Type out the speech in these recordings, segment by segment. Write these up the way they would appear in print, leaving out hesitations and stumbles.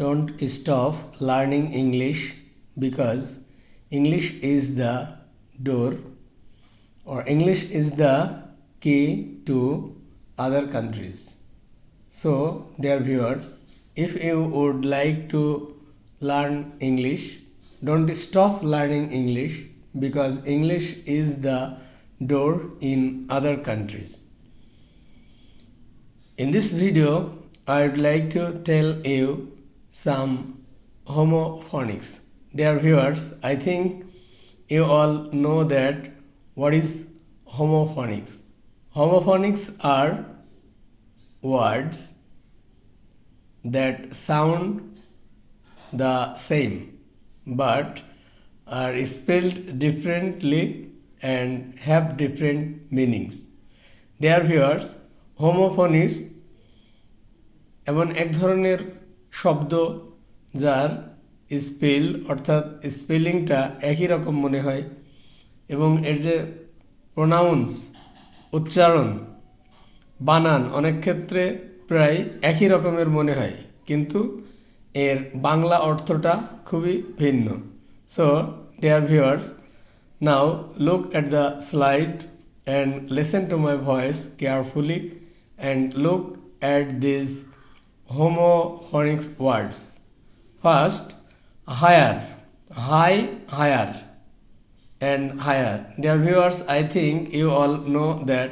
don't stop learning English because English is the door or English is the key to other countries. So, dear viewers, if you would like to learn English, don't stop learning English because English is the door in other countries. In this video, I would like to tell you some homophonics. Dear viewers, I think you all know that what is homophonics. Homophonics are words that sound the same but are spelled differently and have different meanings. Dear viewers, homophonics এমন এক ধরনের শব্দ যার spell অর্থাৎ স্পেলিংটা একই রকম মনে হয় এবং এর যে প্রোনাউন্স উচ্চারণ বানান অনেক ক্ষেত্রে প্রায় একই রকমের মনে হয় কিন্তু এর বাংলা অর্থটা খুবই ভিন্ন। So dear viewers, now look at the slide and listen to my voice carefully and look at these homophonics words. First, higher, higher and higher. Dear viewers, I think you all know that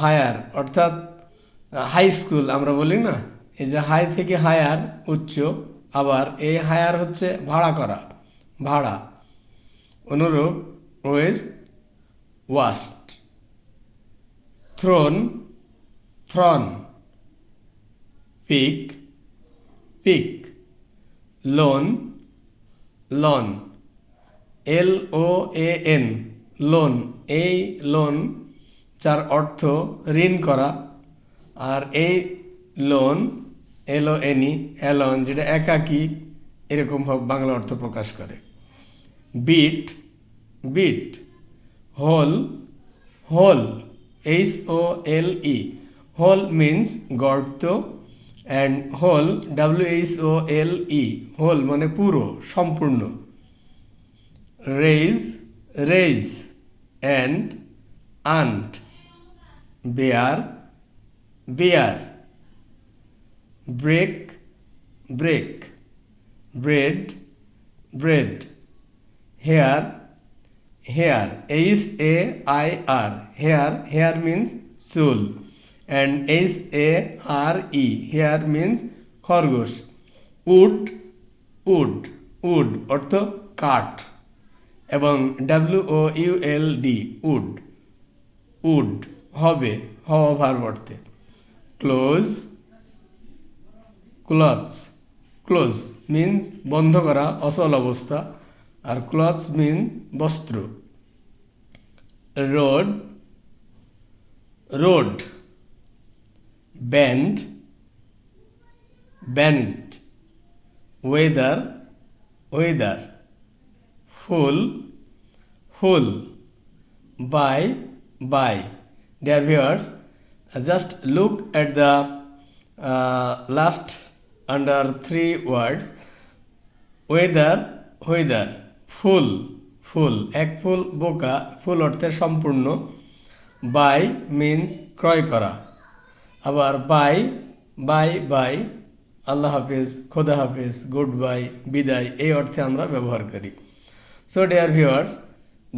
higher অর্থাৎ high school আমরা বলি না, এই যে high থেকে higher উচ্চ, আবার এই হায়ার হচ্ছে ভাড়া করা, ভাড়া। অনুরূপ waste waist, thrown throne, peak peek, loan lone, LOAN loan. এই লোন যার অর্থ ঋণ করা, আর এই লোন LONE অ্যালন যেটা একাকী এরকম বাংলা অর্থ প্রকাশ করে। Beat beet, hole whole HOLE, hole means গর্ত অ্যান্ড হোল WHOLE, হোল মানে পুরো সম্পূর্ণ। Raise rays and aunt, bear bare, brake break, bread bred, hair hair HAIR, hair, hair means চুল, and HARE, hair means খরগোশ। Would would, would অর্থ কাঠ, এবং WOULD would, would হবে, হওয়া ভার্ব অর্থে। ক্লোজ ক্লথস, ক্লোজ মিন্স বন্ধ করা, অচল অবস্থা, আর ক্লথস মিন বস্ত্র। Road road, band band, weather weather, full full, bye bye. Dear viewers, just look at the last under three words. Weather weather, ফুল ফুল, এক ফুল বোকা, ফুল অর্থে সম্পূর্ণ। বাই মিন্স ক্রয় করা, আবার বাই বাই বাই, আল্লাহ হাফেজ, খোদা হাফেজ, গুড বাই, বিদায়, এই অর্থে আমরা ব্যবহার করি। So dear viewers,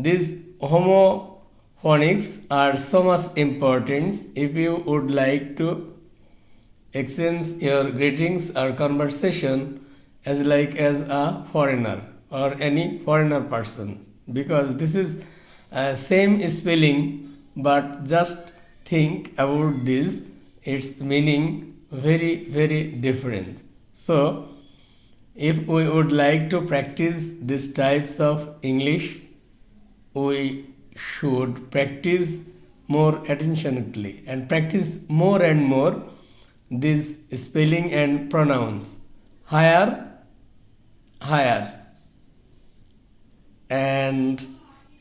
this homophonics are so much important. If you would like to exchange your greetings or conversation as a foreigner or any foreigner person, because this is same spelling but just think about this, its meaning very different. So if we would like to practice these types of English, we should practice more attentionally and practice more and more this spelling and pronouns. Higher higher, and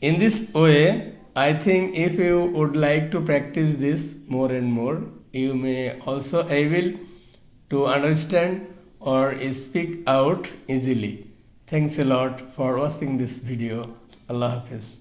in this way I think if you would like to practice this more and more, you may also able to understand or speak out easily. Thanks a lot for watching this video. Allah Hafiz.